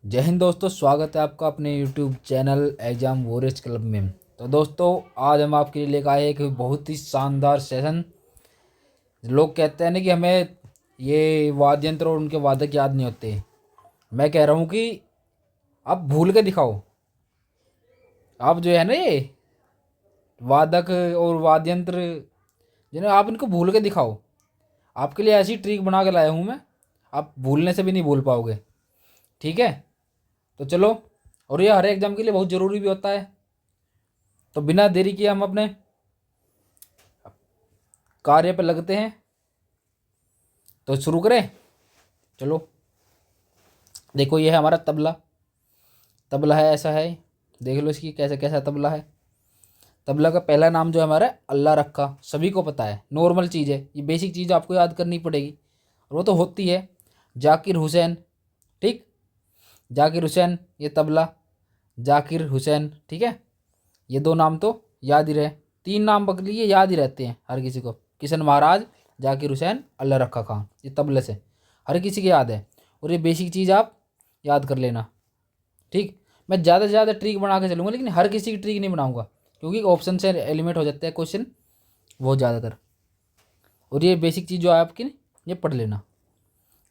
जय हिंद दोस्तों, स्वागत है आपका अपने YouTube channel exam warriors club में। तो दोस्तों, आज हम आपके लिए लेकर आए एक बहुत ही शानदार सेशन। लोग कहते हैं ना कि हमें ये वाद्य यंत्र और उनके वादक याद नहीं होते। मैं कह रहा हूँ कि आप भूल के दिखाओ। आप जो है ना ये वादक और वाद्य यंत्र जिन्हें आप इनको भूल के दिखाओ। आपके लिए ऐसी ट्रिक बना के लाया हूँ मैं, आप भूलने से भी नहीं भूल पाओगे। ठीक है, तो चलो। और ये हर एग्जाम के लिए बहुत ज़रूरी भी होता है। तो बिना देरी किए हम अपने कार्य पर लगते हैं। तो शुरू करें, चलो। देखो, ये है हमारा तबला। तबला है, ऐसा है। देख लो इसकी कैसा कैसा तबला है। तबला का पहला नाम जो है हमारा अल्लाह रखा, सभी को पता है, नॉर्मल चीज़ है। ये बेसिक चीज़ आपको याद करनी पड़ेगी और वो तो होती है। जाकिर हुसैन, ठीक। जाकिर हुसैन, ये तबला जाकिर हुसैन, ठीक है। ये दो नाम तो याद ही रहे। तीन नाम पकड़ लिए, याद ही रहते हैं हर किसी को। किशन महाराज, जाकिर हुसैन, अल्लाह रखा खान, ये तबले से हर किसी को याद है। और ये बेसिक चीज़ आप याद कर लेना, ठीक। मैं ज़्यादा से ज़्यादा ट्रिक बना के चलूँगा, लेकिन हर किसी की ट्रिक नहीं बनाऊँगा, क्योंकि ऑप्शन से एलिमिनेट हो जाते हैं क्वेश्चन बहुत ज़्यादातर। और ये बेसिक चीज़ जो है आपकी, ये पढ़ लेना,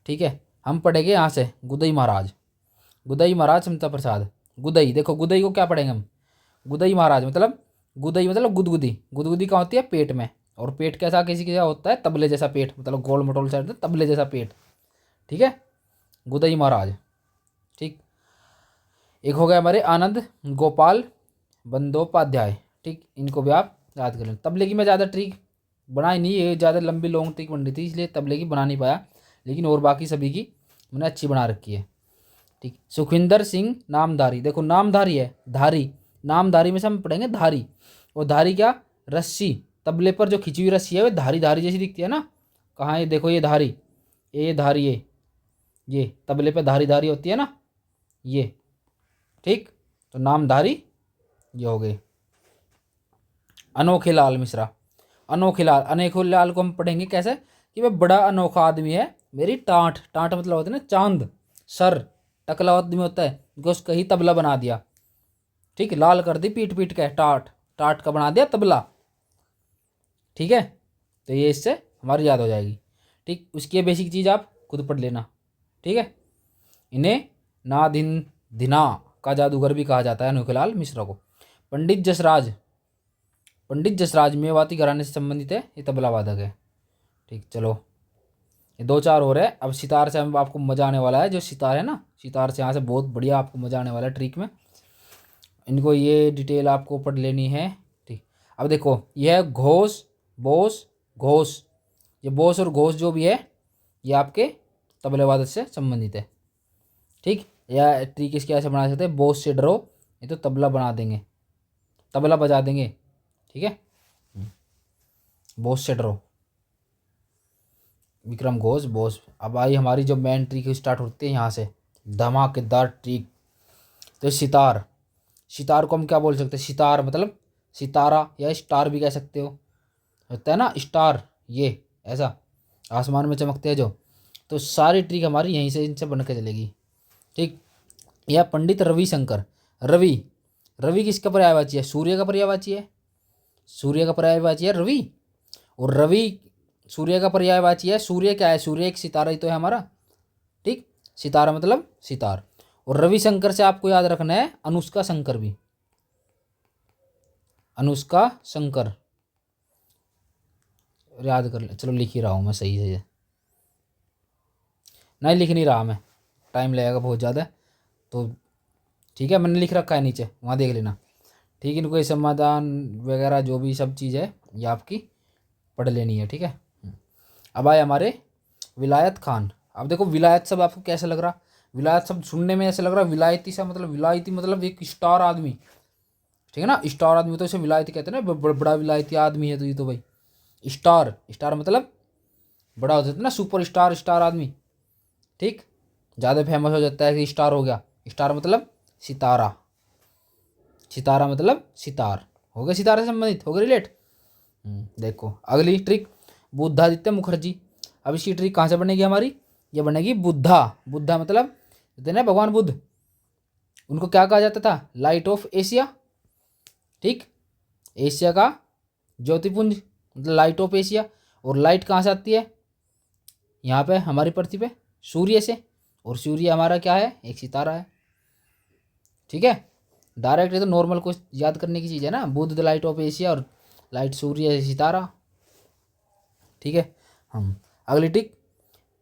ठीक है। हम पढ़ेंगे यहाँ से गुदई महाराज। गुदई महाराज समता प्रसाद। गुदई, देखो गुदई को क्या पढ़ेंगे हम? गुदई महाराज मतलब, गुदई मतलब गुदगुदी। गुदगुदी कहाँ होती है? पेट में। और पेट कैसा किसी का होता है? तबले जैसा पेट, मतलब गोल मटोल साइड, तबले जैसा पेट, ठीक है। गुदई महाराज, ठीक। एक हो गया हमारे आनंद गोपाल बंदोपाध्याय, ठीक। इनको भी आप याद कर लें। तबले की मैं ज़्यादा ट्रिक बनाई नहीं, ये ज़्यादा लंबी लॉन्ग ट्रिक बन रही थी, इसलिए तबले की बना नहीं पाया, लेकिन और बाकी सभी की मैंने अच्छी बना रखी है, ठीक। सुखविंदर सिंह नामधारी, देखो नामधारी है, धारी, नामधारी में से हम पढ़ेंगे धारी। और धारी क्या? रस्सी, तबले पर जो खिंची हुई रस्सी है वो धारी धारी जैसी दिखती है ना। कहाँ है? देखो ये धारी, ये धारी, ये तबले पे धारी धारी होती है ना, ये, ठीक। तो नामधारी ये हो गए। अनोखे लाल मिश्रा। अनोखे लाल, अनोखे लाल को हम पढ़ेंगे कैसे कि वह बड़ा अनोखा आदमी है, मेरी टाँट, टाँट मतलब होता है ना चांद, सर, टकला आदमी होता है, उसको उसका ही तबला बना दिया, ठीक। लाल कर दी पीट पीट के, टाट, टाट का बना दिया तबला, ठीक है। तो ये इससे हमारी याद हो जाएगी, ठीक। उसकी बेसिक चीज़ आप खुद पढ़ लेना, ठीक है। इन्हें नादिन दिना का जादूगर भी कहा जाता है, अनोखेलाल मिश्रा को। पंडित जसराज, पंडित जसराज मेवाती घराने से संबंधित है, ये तबला वादक है, ठीक। चलो, ये दो चार हो रहे हैं। अब सितार से हम आपको मजा आने वाला है। जो सितार है ना, सितार से यहाँ से बहुत बढ़िया आपको मजा आने वाला है ट्रिक में। इनको ये डिटेल आपको पढ़ लेनी है, ठीक। अब देखो, यह है घोष, बोस, घोष। ये बोस और घोष जो भी है, ये आपके तबले वादक से संबंधित है, ठीक। या ट्रिक इसके ऐसे बना सकते हैं, बोस से डरो, ये तो तबला बना देंगे, तबला बजा देंगे, ठीक है। बोस से डरो, विक्रम घोष, बोस। अब आई हमारी जो मेन ट्रिक स्टार्ट होती है यहाँ से, धमाकेदार ट्रिक। तो सितार, सितार को हम क्या बोल सकते हैं? सितार मतलब सितारा या स्टार भी कह सकते हो, होता है ना स्टार, ये ऐसा आसमान में चमकते हैं जो। तो सारी ट्रिक हमारी यहीं से इनसे बन के चलेगी, ठीक। यह पंडित रविशंकर। रवि, रवि किसका पर्यायवाची है? सूर्य का पर्यायवाची है, सूर्य का पर्यायवाची है रवि। और रवि सूर्य का पर्यायवाची है। सूर्य क्या है? सूर्य एक सितारा ही तो है हमारा, ठीक। सितारा मतलब सितार। और रविशंकर से आपको याद रखना है अनुष्का शंकर भी, अनुष्का शंकर याद कर ले। चलो लिख ही रहा हूँ मैं सही से, नहीं लिख नहीं रहा मैं, टाइम लगेगा बहुत ज़्यादा, तो ठीक है, मैंने लिख रखा है नीचे, वहाँ देख लेना, ठीक। इनको ये समाधान वगैरह जो भी सब चीज़ है ये आपकी पढ़ लेनी है, ठीक है। अब आए हमारे विलायत खान। अब देखो विलायत सब आपको कैसा लग रहा? विलायत सब सुनने में ऐसा लग रहा विलायती सा, मतलब विलायती मतलब एक स्टार आदमी, ठीक है ना। स्टार आदमी तो इसे विलायती कहते हैं ना, बड़ा विलायती आदमी है तो ये तो भाई स्टार, स्टार मतलब बड़ा हो जाता है ना, सुपर स्टार, स्टार आदमी, ठीक। ज़्यादा फेमस हो जाता है कि स्टार हो गया। स्टार मतलब सितारा, सितारा मतलब सितार, हो गया सितारे से संबंधित, हो गया रिलेट। देखो अगली ट्रिक, बुद्धादित्य मुखर्जी। अब इसकी ट्रिक कहाँ से बनेगी हमारी? ये बनेगी बुद्धा, बुद्धा मतलब कहते हैं ना भगवान बुद्ध, उनको क्या कहा जाता था? Light of Asia. ठीक, एशिया का ज्योतिपुंज मतलब लाइट ऑफ एशिया। और लाइट कहाँ से आती है? यहाँ पे हमारी पृथ्वी पे सूर्य से, और सूर्य हमारा क्या है? एक सितारा है। ठीक है, डायरेक्ट ये तो नॉर्मल को याद करने की चीज़ है ना, बुध द लाइट ऑफ एशिया और लाइट सूर्य सितारा। ठीक है, हम अगली टिक,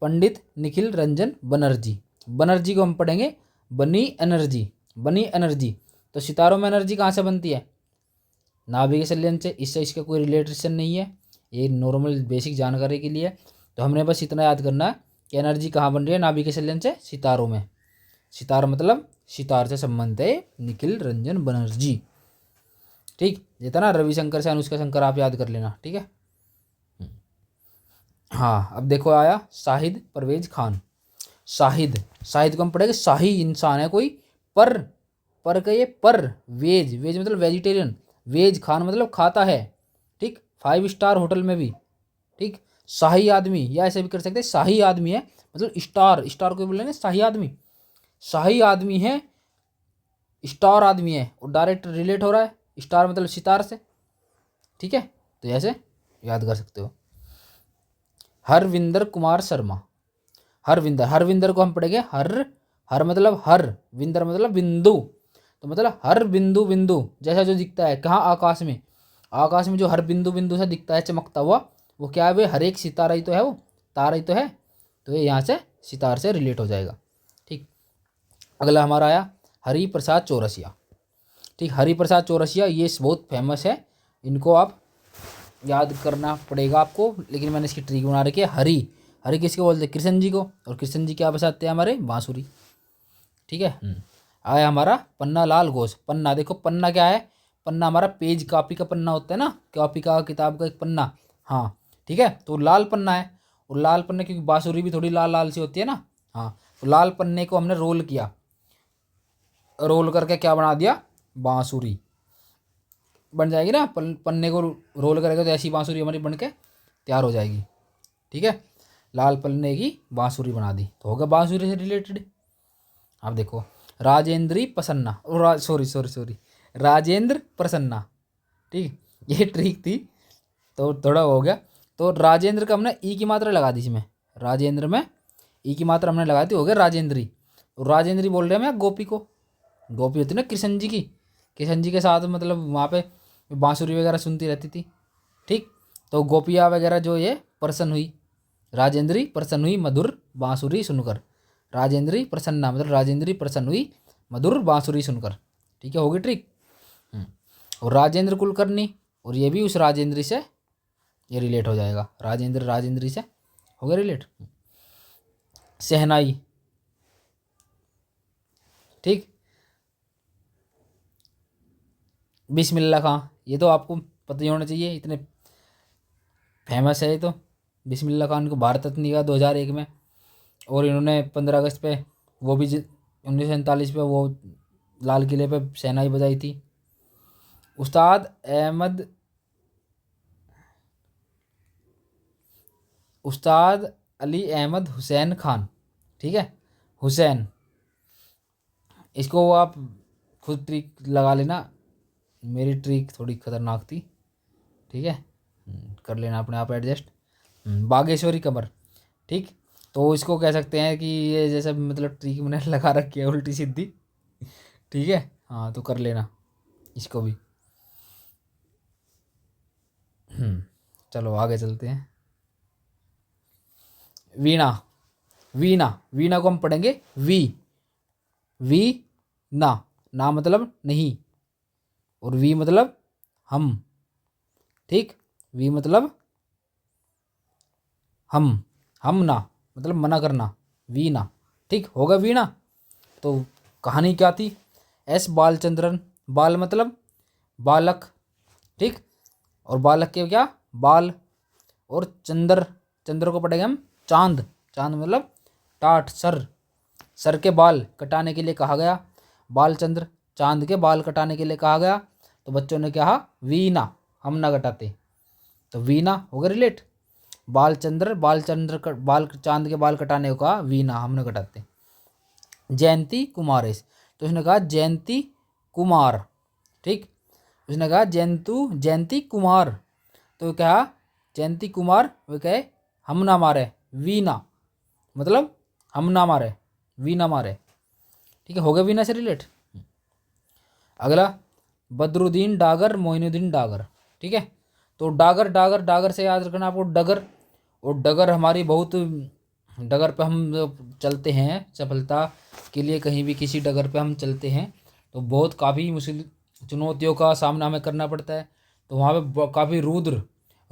पंडित निखिल रंजन बनर्जी। बनर्जी को हम पढ़ेंगे बनी एनर्जी। बनी एनर्जी, तो सितारों में एनर्जी कहाँ से बनती है? नाभिक संलयन से। इससे इसका कोई रिलेशन नहीं है, ये नॉर्मल बेसिक जानकारी के लिए है। तो हमने बस इतना याद करना है कि एनर्जी कहाँ बन रही है नाभिक संलयन से? सितारों में। सितार मतलब सितार से संबंध है निखिल रंजन बनर्जी। ठीक, ये था ना रविशंकर से अनुष्का शंकर, आप याद कर लेना। ठीक है, हाँ अब देखो आया शाहिद परवेज खान। शाहिद, शाहिद को हम पढ़ेंगे शाही इंसान है कोई, पर का ये पर, वेज, वेज मतलब वेजिटेरियन, वेज खान मतलब खाता है। ठीक, 5 स्टार होटल में भी। ठीक, शाही आदमी, या ऐसे भी कर सकते हैं शाही आदमी है मतलब स्टार, स्टार को बोलेंगे शाही आदमी। शाही आदमी है, स्टार आदमी है, और डायरेक्ट रिलेट हो रहा है स्टार मतलब सितार से। ठीक है, तो ऐसे याद कर सकते हो। हरविंदर कुमार शर्मा। हरविंदर, हरविंदर को हम पढ़ेंगे हर मतलब हर, विंदर मतलब बिंदु, तो मतलब हर बिंदु, बिंदु जैसा जो दिखता है कहाँ? आकाश में। आकाश में जो हर बिंदु बिंदु से दिखता है चमकता हुआ, वो क्या है? वे हर एक सितारा ही तो है, वो तारा ही तो है। तो ये यहाँ से सितार से रिलेट हो जाएगा। ठीक, अगला हमारा आया हरि प्रसाद चौरसिया। ठीक, हरि प्रसाद चौरसिया ये बहुत फेमस है, इनको आप याद करना पड़ेगा आपको, लेकिन मैंने इसकी ट्रिक बना रखी है। हरि, हरि किसको बोलते हैं? कृष्ण जी को, और कृष्ण जी क्या बजाते हैं? हमारे बांसुरी। ठीक है, आया हमारा पन्ना लाल घोष। पन्ना देखो, पन्ना क्या है? पन्ना हमारा पेज कॉपी का पन्ना होता है ना, कॉपी का, किताब का एक पन्ना। हाँ ठीक है, तो लाल पन्ना है, और लाल पन्ने क्योंकि बांसुरी भी थोड़ी लाल लाल सी होती है ना। हाँ, तो लाल पन्ने को हमने रोल किया, रोल करके क्या बना दिया? बांसुरी बन जाएगी ना। पन्ने को रोल करेगा तो ऐसी बांसुरी हमारी बन के तैयार हो जाएगी। ठीक है, लाल पन्ने की बांसुरी बना दी, तो होगा बांसुरी से रिलेटेड। अब देखो Rajendri Prasanna, sorry sorry sorry, Rajendra Prasanna. ठीक, ये ट्रिक थी तो थोड़ा हो गया। तो राजेंद्र का हमने ई की मात्रा लगा दी इसमें, राजेंद्र में ई की मात्रा हमने लगा दी, हो गया राजेंद्री। तो राजेंद्री बोल रहे हैं हम गोपी को, गोपी होती ना कृष्ण जी की, कृष्ण जी के साथ मतलब वहाँ पे बांसुरी वगैरह सुनती रहती थी। ठीक, तो गोपिया वगैरह जो ये प्रसन्न हुई, राजेंद्री प्रसन्न हुई मधुर बांसुरी सुनकर। राजेंद्री प्रसन्ना मतलब राजेंद्री प्रसन्न हुई मधुर बांसुरी सुनकर। ठीक है, होगी ट्रिक। और राजेंद्र कुलकर्णी, और ये भी उस राजेंद्री से ये रिलेट हो जाएगा, राजेंद्र राजेंद्री से हो गया रिलेट। शहनाई। ठीक, बिस्मिल्लाह खां, ये तो आपको पता ही होना चाहिए, इतने फेमस है ये तो। बिस्मिल्लाह खान को भारत रत्न दिया 2001 में, और इन्होंने 15 अगस्त पे वो भी 1947 पे वो लाल किले पे शहनाई बजाई थी। उस्ताद अली अहमद हुसैन खान। ठीक है, हुसैन, इसको आप खुद ट्रिक लगा लेना, मेरी ट्रिक थोड़ी खतरनाक थी। ठीक है, कर लेना अपने आप एडजस्ट। बागेश्वरी कमर। ठीक, तो इसको कह सकते हैं कि ये जैसे मतलब ट्रिक मैंने लगा रखी है उल्टी सीधी। ठीक है, हाँ तो कर लेना इसको भी। चलो आगे चलते हैं। वीणा। वीणा, वीणा को हम पढ़ेंगे वी ना, ना मतलब नहीं, और वी मतलब हम। ठीक, वी मतलब हम ना मतलब मना करना, वीणा। ठीक, होगा वीणा। तो कहानी क्या थी? एस बालचंद्रन, बाल मतलब बालक। ठीक, और बालक के क्या? बाल। और चंद्र, चंद्र को पढ़ेंगे हम चांद, चांद मतलब टाट, सर के बाल कटाने के लिए कहा गया। बालचंद्र, चांद के बाल कटाने के लिए कहा गया, तो बच्चों ने कहा वीणा, हम ना कटाते, तो वीणा हो गया रिलेट। बालचंद्र बाल चांद के बाल कटाने को कहा, वीणा हम ना कटाते। जयंती कुमारेश, तो उसने कहा जयंती कुमार। ठीक, उसने कहा जयंती कुमार। तो क्या जयंती कुमार, वो कहे हम ना मारे, वीना मतलब हम ना मारे, वीना मारे। ठीक है, हो गया वीना से रिलेट। अगला बदरुद्दीन डागर मोइनुद्दीन डागर। ठीक है, तो डागर डागर डागर से याद रखना आपको डगर। और डगर हमारी बहुत, डगर पे हम चलते हैं सफलता के लिए, कहीं भी किसी डगर पे हम चलते हैं तो बहुत काफ़ी मुश्किल चुनौतियों का सामना हमें करना पड़ता है। तो वहाँ पे काफ़ी रुद्र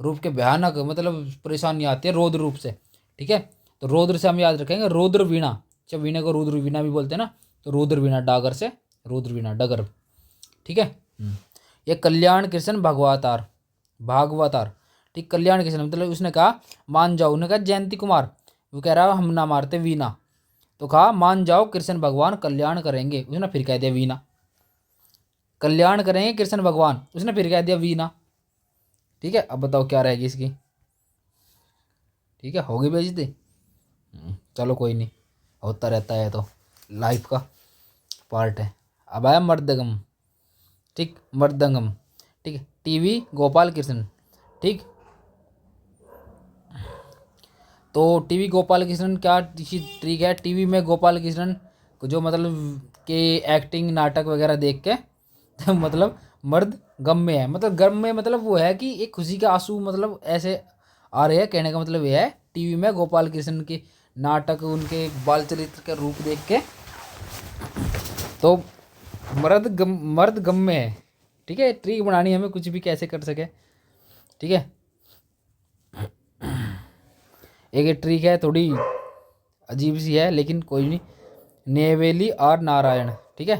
रूप के भयानक मतलब परेशानी आती है रौद्र रूप से। ठीक है, तो रौद्र से हम याद रखेंगे रुद्र वीणा, जब वीणा को रुद्र वीणा भी बोलते हैं ना, तो रुद्र वीणा डागर से रुद्र वीणा डगर। ठीक है, ये कल्याण कृष्ण भागवतार, भागवतार। ठीक, कल्याण कृष्ण मतलब उसने कहा मान जाओ, उन्होंने कहा जयंती कुमार, वो कह रहा हम ना मारते वीना, तो कहा मान जाओ कृष्ण भगवान कल्याण करेंगे, उसने फिर कह दिया वीना। कल्याण करेंगे कृष्ण भगवान, उसने फिर कह दिया वीना। ठीक है, अब बताओ क्या रहेगी इसकी। ठीक है, होगी बेइज्जती। चलो कोई नहीं, होता रहता है, तो लाइफ का पार्ट है। अब आया मर्दगम। ठीक, मर्दंगम। ठीक है, टीवी गोपाल कृष्ण। ठीक, तो टीवी गोपाल कृष्णन क्या ट्रिक है, टीवी में गोपाल कृष्णन को जो मतलब के एक्टिंग नाटक वगैरह देख के तो मतलब मर्द गम में है, मतलब गम में मतलब वो है कि एक खुशी के आंसू मतलब ऐसे आ रहे हैं। कहने का मतलब ये है टीवी में गोपाल कृष्ण के नाटक, उनके बाल चरित्र का रूप देख के तो मर्द गम में है। ठीक है, ट्रिक बनानी हमें कुछ भी कैसे कर सके। ठीक है, एक ट्रिक है थोड़ी अजीब सी है लेकिन कोई नहीं। नेवेली और नारायण। ठीक है,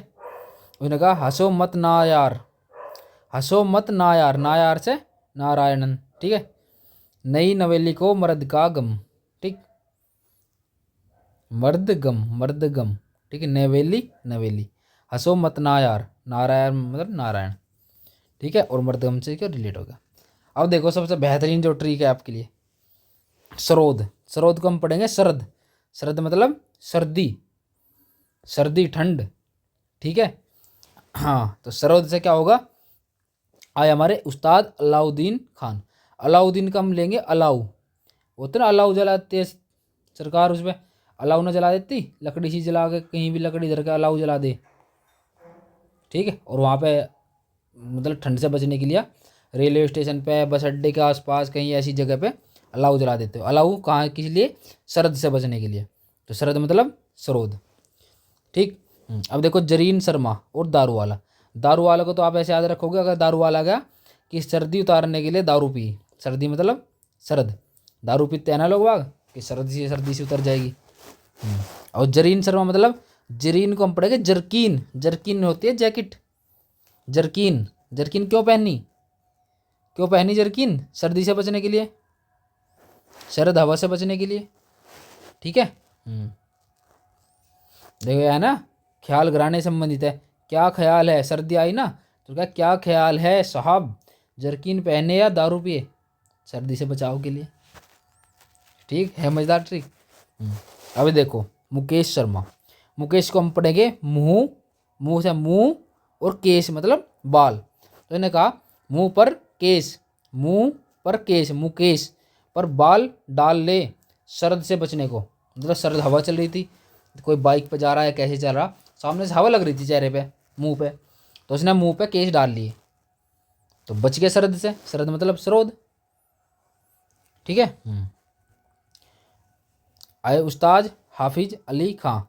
उसने कहा हंसो मत ना यार, हंसो मत ना यार, ना यार से नारायणन। ठीक है, नई नवेली को मर्द का गम। ठीक, मर्द गम, मर्द गम। ठीक है, नवेली नवेली, हंसो मत ना यार, नारायण मतलब नारायण। ठीक है, और मर्द गम से क्यों रिलेट हो गया। अब देखो सबसे बेहतरीन जो ट्रिक है आपके लिए, सरोद। सरोद को हम पढ़ेंगे शरद, शरद मतलब सर्दी, सर्दी ठंड। ठीक है, हाँ, तो सरोद से क्या होगा, आए हमारे उस्ताद अलाउद्दीन खान। अलाउद्दीन का हम लेंगे अलाउ, होते ना अलाउ जलाते हैं सरकार, उसमें अलाउ ना जला देती, लकड़ी सी जला के कहीं भी लकड़ी धर के अलाउ जला दे। ठीक है, और वहाँ पे मतलब ठंड से बचने के लिए रेलवे स्टेशन पे, बस अड्डे के आसपास कहीं ऐसी जगह पे अलाउ जला देते हो। अलाउ कहाँ किस लिए, शरद से बचने के लिए, तो शरद मतलब सरोद। ठीक, अब देखो जरीन शर्मा और दारू वाला। दारू वाला को तो आप ऐसे याद रखोगे, अगर दारू वाला गया कि सर्दी उतारने के लिए दारू पी, सर्दी मतलब शरद, दारू पीते हैं ना लोग बाग कि सर्दी से उतर जाएगी। और जरीन शर्मा मतलब, जरीन को हम पढ़ेंगे जरकीन, जरकीन होती है जैकेट, जरकीन। जरकीन क्यों पहनी, क्यों पहनी जरकीन, सर्दी से बचने के लिए, शरद हवा से बचने के लिए। ठीक है, देखो है ना, ख्याल गिराने संबंधित है। क्या ख्याल है, सर्दी आई ना तो क्या ख्याल है साहब, जरकीन पहने या दारू पिए, सर्दी से बचाव के लिए। ठीक है, मजेदार ट्रिक। अभी देखो मुकेश शर्मा। मुकेश को हम पढ़ेंगे मुंह, मुंह से मुंह और केश मतलब बाल। तो इन्हें कहा मुंह पर केश, मुंह पर केश, मुकेश पर बाल डाल ले शरद से बचने को। मतलब शरद हवा चल रही थी, कोई बाइक पे जा रहा है, कैसे चल रहा, सामने से हवा लग रही थी चेहरे पे, मुंह पे, तो उसने मुंह पे केश डाल लिए तो बच गए शरद से। शरद मतलब सरोद। ठीक है, आए उस्ताद हाफिज अली खां।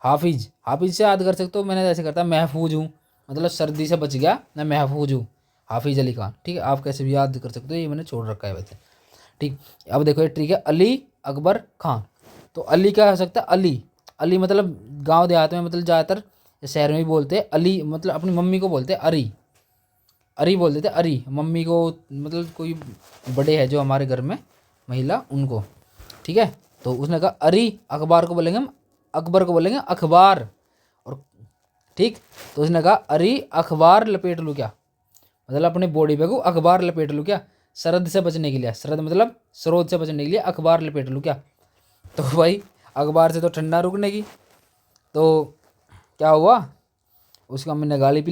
हाफिज, हाफिज से याद कर सकते हो, मैंने ऐसे करता महफूज हूँ, मतलब सर्दी से बच गया मैं महफूज हूँ, हाफिज अली खान। ठीक है, आप कैसे भी याद कर सकते हो, ये मैंने छोड़ रखा है वैसे। ठीक, अब देखो ये ट्रिक है अली अकबर खां। तो अली क्या हो सकता है, अली, अली मतलब गांव देहात में मतलब ज़्यादातर शहर में भी बोलते हैं अली, मतलब अपनी मम्मी को बोलते हैं अरी, अरी बोल देते अरी मम्मी को, मतलब कोई बड़े है जो हमारे घर में महिला उनको। ठीक है, तो उसने कहा अरी, अखबार को बोलेंगे हम, अकबर को बोलेंगे अखबार। और ठीक, तो उसने कहा अरी अखबार लपेट लूँ क्या, मतलब अपने बॉडी पे को अखबार लपेट लूँ क्या, शरद से बचने के लिए, शरद मतलब सरोद से बचने के लिए अखबार लपेट लूँ क्या। तो भाई अखबार से तो ठंडा रुकने की, तो क्या हुआ, उसकी अम्मी ने गाली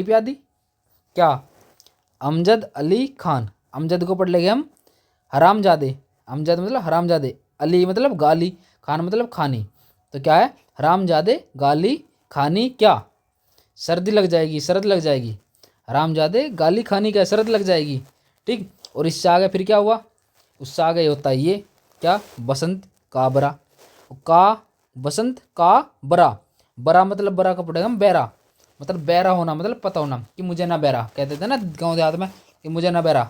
पिला दी। क्या? अमजद अली खान। अमजद को पढ़ लेंगे हम हरामजादे। अमजद मतलब हरामजादे, अली मतलब गाली, खान मतलब खानी। तो क्या है? हरामजादे गाली खानी क्या? सर्दी लग जाएगी, शरद लग जाएगी। हरामजादे गाली खानी क्या? शरद लग जाएगी। ठीक। और इससे आगे फिर क्या हुआ? उससे आगे होता है ये क्या? बसंत का बरा। का बसंत का बरा। बरा मतलब बरा का पड़ेगा हम बैरा, मतलब बैरा होना, मतलब पता होना कि मुझे ना बैरा, कहते थे ना गाँव देहात में कि मुझे ना बैरा।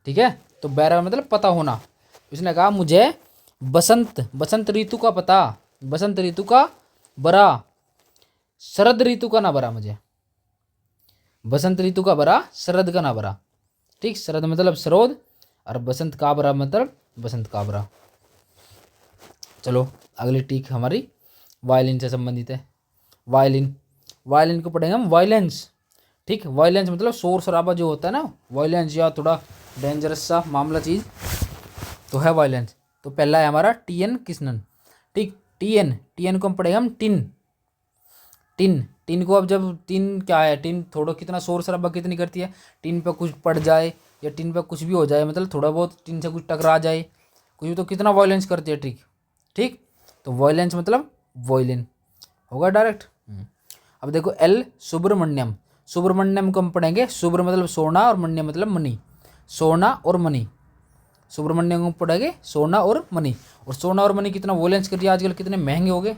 ठीक है, तो बैरा मतलब पता होना। उसने कहा मुझे बसंत, बसंत ऋतु का पता, बसंत ऋतु का बरा, शरद ऋतु का ना बरा मुझे। बसंत ऋतु का बरा, शरद का ना बरा। ठीक, शरद मतलब शरोद और बसंत का बरा मतलब बसंत का बरा। चलो अगली टीक हमारी वायलिन से संबंधित है। वायलिन, वायलिन को पढ़ेंगे हम वायलेंस। ठीक, वायलेंस मतलब शोर शराबा जो होता है ना, वायलेंस या थोड़ा डेंजरस सा मामला चीज़ तो है वायलेंस। तो पहला है हमारा टी.एन. कृष्णन। ठीक, टी.एन. टी.एन. को हम पढ़ेंगे हम टिन। टिन, टिन को अब जब टिन क्या है, टिन थोड़ा कितना शोर शराबा कितनी करती है, टिन पे कुछ पड़ जाए या टिन पे कुछ भी हो जाए, मतलब थोड़ा बहुत टिन से कुछ टकरा जाए कुछ भी, तो कितना वायलेंस करती है। ठीक, ठीक, तो वायलेंस मतलब वॉयलिन होगा डायरेक्ट। अब देखो एल सुब्रमण्यम। सुब्रमण्यम को हम पढ़ेंगे, सुब्र मतलब सोना और मण्य मतलब मणि, सोना और मणि। सुब्रमण्यम को पढ़ेंगे सोना और मणि। और सोना और मणि कितना वॉयलेंस कर रही है आजकल, कितने महंगे हो गए,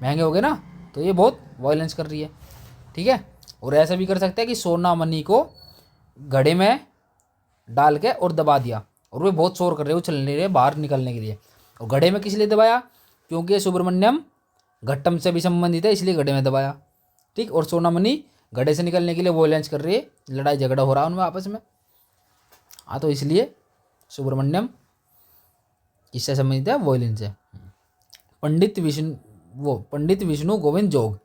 महंगे हो गए ना, तो ये बहुत वॉयलेंस कर रही है। ठीक है, और ऐसा भी कर सकते हैं कि सोना मणि को घड़े में डाल के और दबा दिया और वे बहुत शोर कर रहे, उछल नहीं रहे बाहर निकलने के लिए। और घड़े में किस लिए दबाया? क्योंकि ये सुब्रमण्यम घट्टम से भी संबंधित है, इसलिए घड़े में दबाया। ठीक, और सोना मणि घड़े से निकलने के लिए वॉयलेंस कर रही है, लड़ाई झगड़ा हो रहा है उनमें आपस में। हाँ, तो इसलिए सुब्रमण्यम किससे संबंधित है? वॉयलेंस से। पंडित विष्णु, वो पंडित विष्णु गोविंद जोग।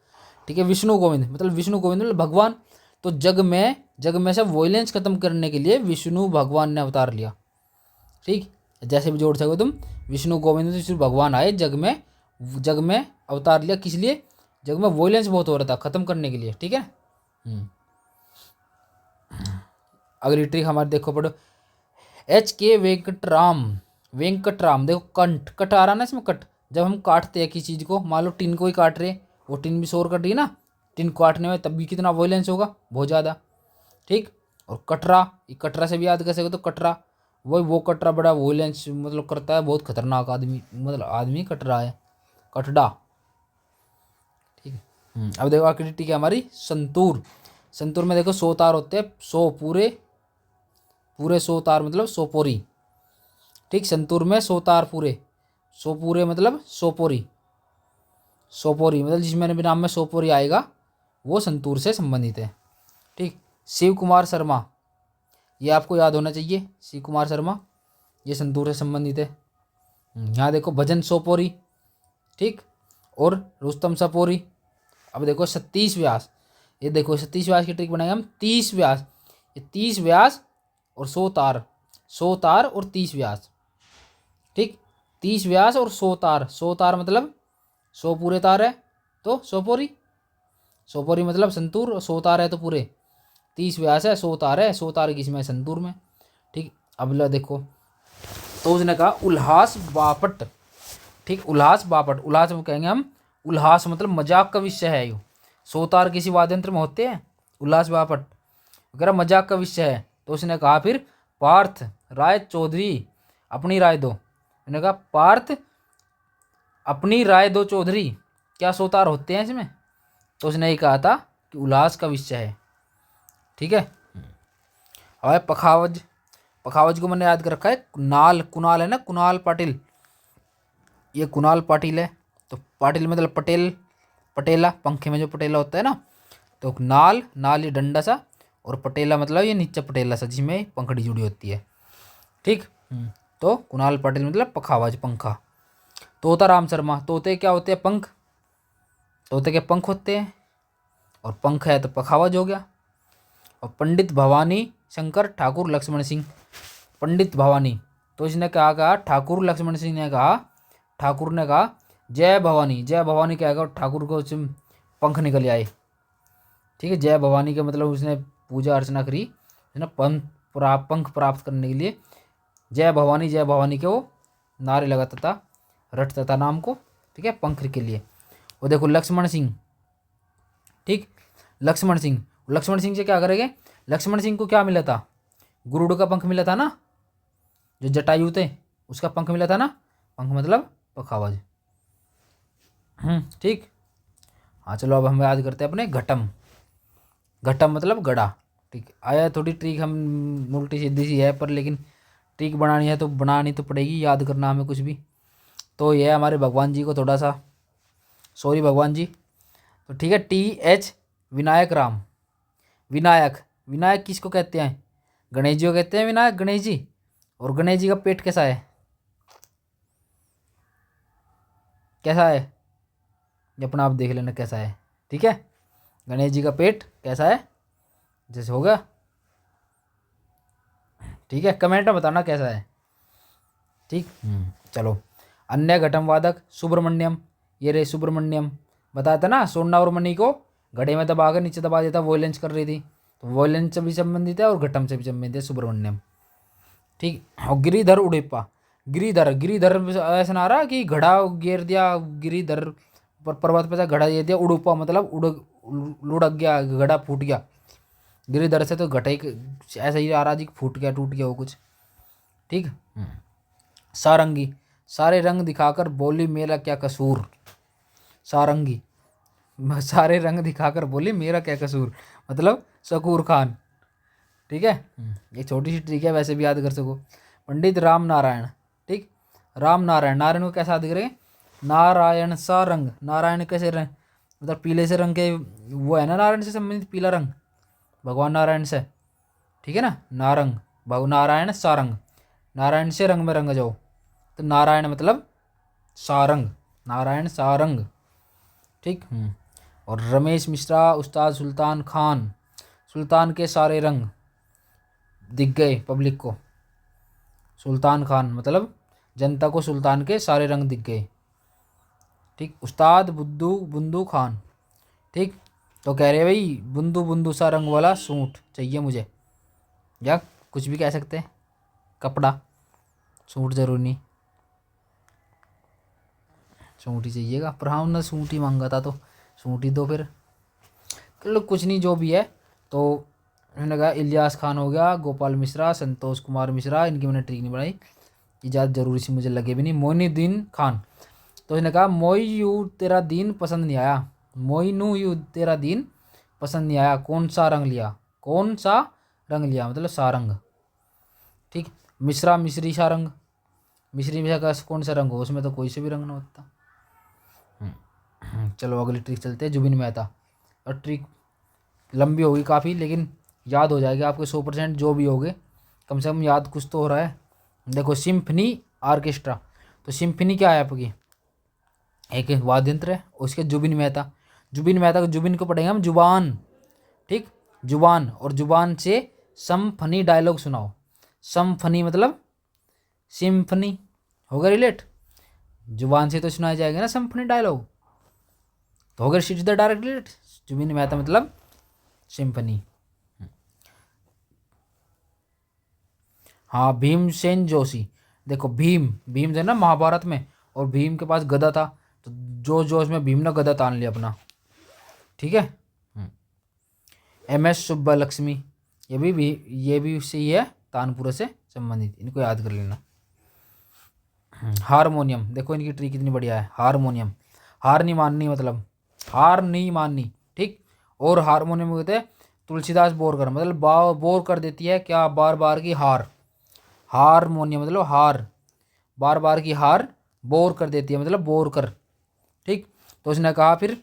ठीक है, विष्णु गोविंद मतलब विष्णु गोविंद मतलब भगवान। तो जग में से वॉयलेंस खत्म करने के लिए विष्णु भगवान ने अवतार लिया। ठीक, जैसे भी जोड़ सको तुम, विष्णु गोविंद विष्णु भगवान आए जग में अवतार लिया, किस लिए? जग में वॉयलेंस बहुत हो रहा था, खत्म करने के लिए। ठीक है। अगली ट्रिक हमारे देखो पढ़ो, H.K. वेंकटराम। वेंकटराम देखो, कंठ कट आ रहा ना इसमें, कट जब हम काटते हैं किसी चीज़ को, मान लो टिन को ही काट रहे, वो टिन भी शोर कर रही है ना, टिन काटने में तब भी कितना वॉयलेंस होगा, बहुत ज़्यादा। ठीक, और कटरा, ये कटरा से भी याद कर सको तो कटरा, वही वो कटरा बड़ा वॉयलेंस मतलब करता है, बहुत खतरनाक आदमी, मतलब आदमी कटरा है, कटडा। ठीक है, अब देखो आखिरी टिक है हमारी संतूर। संतूर में देखो 100 तार होते हैं, 100 पूरे पूरे 100 तार मतलब 100 पोरी। ठीक, संतूर में 100 तार पूरे, 100 पूरे मतलब 100 पोरी। 100 पोरी मतलब जिसमें भी नाम में 100 पोरी आएगा वो संतूर से संबंधित है। ठीक, शिव कुमार शर्मा, ये आपको याद होना चाहिए, शिव कुमार शर्मा ये संतूर से संबंधित है। यहाँ देखो भजन सोपोरी। ठीक, और रुस्तम सपोरी। अब देखो 37 व्यास, ये देखो 37 व्यास की ट्रिक बनाएंगे हम, 30 व्यास, ये 30 व्यास और 100 तार, 100 तार और 30 व्यास। ठीक, 30 व्यास और 100 तार, 100 तार मतलब 100 पूरे तार है तो 100 पोरी, 100 पोरी मतलब संतूर, और 100 तार है तो पूरे, 30 व्यास है 100 तार है, 100 तार किसमें? संतूर में। ठीक, अब ला देखो, तो उसने कहा उल्हास बापट। ठीक, उल्हास बापट, उल्हास में कहेंगे हम, उल्हास मतलब मजाक का विषय है यो, 100 तार किसी वाद्य यंत्र में होते हैं, उल्हास बापट अगर मजाक का विषय है। तो उसने कहा फिर पार्थ राय चौधरी अपनी राय दो। मैंने कहा पार्थ अपनी राय दो चौधरी, क्या 100 तार होते हैं इसमें? तो उसने ये कहा था कि उल्लास का विषय है। ठीक है, अब पखावज, पखावज को मैंने याद कर रखा है, कुणाल है ना, कुणाल पाटिल, ये कुणाल पाटिल है। तो पाटिल मतलब पटेल, पटेला पंखे में जो पटेला होता है ना, तो नाल नाल ये डंडा सा, और पटेला मतलब ये नीचे पटेला सा जिसमें पंखड़ी जुड़ी होती है। ठीक, तो कुणाल पाटिल मतलब पखावज पंखा। तोता राम शर्मा, तोते क्या होते हैं? पंख, तोते के पंख होते हैं, और पंख है तो पखावज हो गया। और पंडित भवानी शंकर ठाकुर लक्ष्मण सिंह, पंडित भवानी, तो इसने क्या कहा? ठाकुर लक्ष्मण सिंह ने कहा, ठाकुर ने कहा जय भवानी, जय भवानी क्या कहा? ठाकुर को पंख निकल आए। ठीक है, जय भवानी के मतलब उसने पूजा अर्चना करी है ना, पंख प्राप्त करने के लिए जय भवानी के वो नारे लगाता था, रटता था नाम को। ठीक है, पंख के लिए। वो देखो लक्ष्मण सिंह, ठीक, लक्ष्मण सिंह से क्या करेंगे, लक्ष्मण सिंह को क्या मिला था, गुरुड़ का पंख मिला था ना, जो जटायु थे उसका पंख मिला था ना, पंख मतलब पखावज। ठीक। हाँ चलो अब हम याद करते हैं अपने घटम। घटम मतलब गड़ा। ठीक, आया थोड़ी ट्रिक हम उल्टी सीधी सी है, पर लेकिन ट्रिक बनानी है तो बनानी तो पड़ेगी, याद करना हमें कुछ भी। तो ये है हमारे भगवान जी को थोड़ा सा सॉरी भगवान जी। तो ठीक है, TH विनायक राम। विनायक किसको कहते हैं, गणेश जी को कहते हैं विनायक, गणेश जी। और गणेश जी का पेट कैसा है, कैसा है, ये अपना आप देख लेना कैसा है। ठीक है, गणेश जी का पेट कैसा है, जैसे होगा। ठीक है, कमेंट में बताना कैसा है। ठीक। चलो, अन्य घटम वादक सुब्रमण्यम। ये रे सुब्रमण्यम, बताया था ना, सोना और मणि को घड़े में दबा कर नीचे दबा देता, वॉयलेंस कर रही थी, तो वॉयलेंस से भी संबंधित है और घटम से भी संबंधित है सुब्रमण्यम। ठीक। और गिरिधर उड़ेप्पा, गिरिधर ऐसा ना रहा कि घड़ा गिर दिया, गिरिधर पर पर्वत पे से घड़ा दे दिया, उड़ुप्पा मतलब लुढ़क गया, घड़ा फूट गया। गिरिधर से तो घटे ऐसा ही आ रहा जी, फूट गया, टूट गया वो कुछ। ठीक। सारंगी, सारे रंग दिखाकर बोली मेरा क्या कसूर। सारंगी, सारे रंग दिखाकर बोली मेरा क्या कसूर, मतलब शकूर खान। ठीक है, ये छोटी सी ट्रिक है, वैसे भी याद कर सको। पंडित राम नारायण। ठीक, राम नारायण, नारायण को कैसा याद करें, नारायण सा रंग, नारायण कैसे रंग, मतलब पीले से रंग के, वो है ना नारायण से संबंधित पीला रंग, भगवान नारायण से। ठीक है ना, नारंग, नारायण सारंग, नारायण से रंग में रंग जाओ, तो नारायण मतलब सारंग, नारायण सारंग। ठीक। और रमेश मिश्रा उस्ताद सुल्तान खान, सुल्तान के सारे रंग दिख गए पब्लिक को, सुल्तान खान मतलब जनता को सुल्तान के सारे रंग दिख गए। ठीक। उस्ताद बुंदू खान। ठीक, तो कह रहे भाई बुंदू बुंदू सा रंग वाला सूट चाहिए मुझे, या कुछ भी कह सकते हैं, कपड़ा, सूट जरूर नहीं, सूट ही चाहिएगा, पर हाँ उन्होंने सूट ही मांगा था तो सूट ही दो फिर। चलो कुछ नहीं, जो भी है। तो मैंने कहा इलियास खान हो गया, गोपाल मिश्रा, संतोष कुमार मिश्रा, इनकी मैंने ट्रिक नहीं बनाई, ये ज़्यादा जरूरी सी मुझे लगे भी नहीं। मोइनुद्दीन खान, तो इसने कहा मोई यू तेरा दीन पसंद नहीं आया, मोइनू यू तेरा दीन पसंद नहीं आया, कौन सा रंग लिया, कौन सा रंग लिया मतलब सारंग। ठीक। मिश्रा मिश्री सा रंग, मिश्री में का कौन सा रंग हो, उसमें तो कोई से भी रंग ना होता। चलो अगली ट्रिक चलते हैं, जुबिन मेहता। और ट्रिक लंबी होगी काफ़ी, लेकिन याद हो जाएगी आपके 100%, जो भी होगे कम से कम याद कुछ तो हो रहा है। देखो सिम्फनी ऑर्केस्ट्रा, तो सिम्फनी क्या है आपकी, एक वाद्य यंत्र है, उसके जुबिन मेहता, जुबिन मेहता को जुबिन को पढ़ेंगे हम जुबान। ठीक, जुबान, और जुबान से समफनी डायलॉग सुनाओ, समफनी मतलब सिम्फनी, होगा रिलेट, जुबान से तो सुनाया जाएगा ना सिम्फनी डायलॉग, तो होगा सीधा डायरेक्ट रिलेट, जुबिन मेहता मतलब सिम्फनी। हाँ, भीमसेन जोशी, देखो भीम थे ना महाभारत में, और भीम के पास गदा था, तो जोश में भीम ने गदा तान लिया अपना। ठीक है। MS सुब्बालक्ष्मी, ये भी उससे ही है, तानपुरा से संबंधित, इनको याद कर लेना। हारमोनियम, देखो इनकी ट्रिक कितनी बढ़िया है, हारमोनियम, हार नहीं माननी मतलब हार नहीं माननी। ठीक, और हारमोनियम कहते हैं तुलसीदास बोरकर, मतलब बोर कर देती है क्या, बार बार की हार, हारमोनियम मतलब हार, बार बार की हार बोर कर देती है मतलब बोर कर। ठीक, तो उसने कहा फिर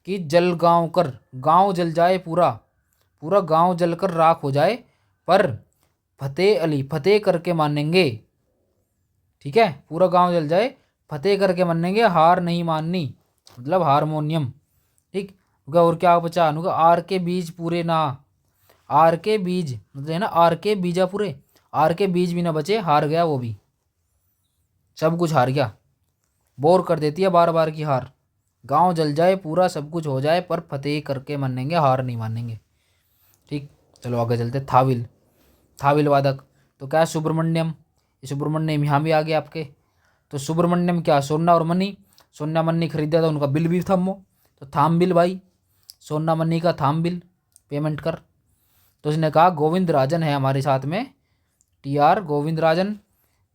कि जल गाँव कर, गाँव जल जाए पूरा, पूरा गाँव जल कर राख हो जाए, पर फतेह करके मानेंगे। ठीक है, पूरा गांव जल जाए फतेह करके मानेंगे, हार नहीं माननी मतलब हारमोनियम। ठीक, और क्या बचा, आर के बीज पूरे ना, आर के बीज मतलब है ना, आर के बीजा पूरे, आर के बीज भी ना बचे, हार गया वो भी, सब कुछ हार गया, बोर कर देती है बार बार की हार। गांव जल जाए पूरा, सब कुछ हो जाए, पर फतेह करके मानेंगे, हार नहीं मानेंगे। ठीक, चलो आगे चलते। थाविल, थाविल वादक तो क्या है, सुब्रमण्यम। ये सुब्रमण्यम यहाँ भी आ गया आपके। तो सुब्रमण्यम क्या, सोना और मनी, सोना मनी खरीदा था, उनका बिल भी थम, तो थाम बिल भाई, सोना मनी का थाम बिल, पेमेंट कर। तो उसने कहा गोविंद राजन है हमारे साथ में, TR गोविंद राजन,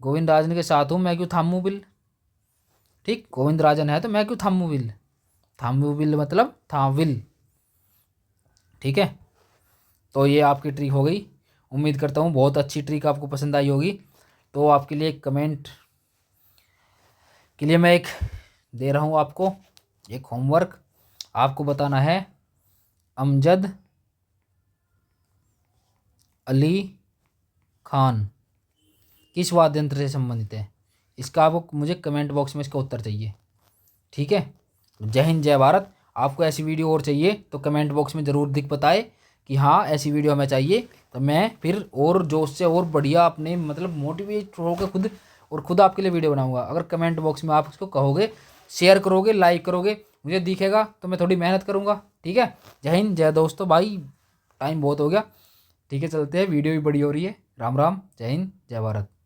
गोविंद राजन के साथ हूँ, मैं क्यों थामू बिल। ठीक, गोविंद राजन है तो मैं क्यों थामू बिल, थामू बिल मतलब थाविल। ठीक है, तो ये आपकी ट्रिक हो गई। उम्मीद करता हूँ बहुत अच्छी ट्रिक आपको पसंद आई होगी। तो आपके लिए एक कमेंट के लिए मैं एक दे रहा हूँ आपको एक होमवर्क। आपको बताना है अमजद अली खान किस वाद्य यंत्र से संबंधित है। इसका आपको मुझे कमेंट बॉक्स में इसका उत्तर चाहिए। ठीक है, जय हिंद जय भारत। आपको ऐसी वीडियो और चाहिए तो कमेंट बॉक्स में ज़रूर दिख बताए कि हाँ ऐसी वीडियो हमें चाहिए, तो मैं फिर और जोश से और बढ़िया अपने मतलब मोटिवेट होकर खुद आपके लिए वीडियो बनाऊंगा। अगर कमेंट बॉक्स में आप इसको कहोगे, शेयर करोगे, लाइक करोगे, मुझे दिखेगा तो मैं थोड़ी मेहनत करूँगा। ठीक है, जय हिंद जय दोस्तों। भाई टाइम बहुत हो गया, ठीक है चलते हैं, वीडियो भी बड़ी हो रही है। राम राम, जय हिंद जय भारत।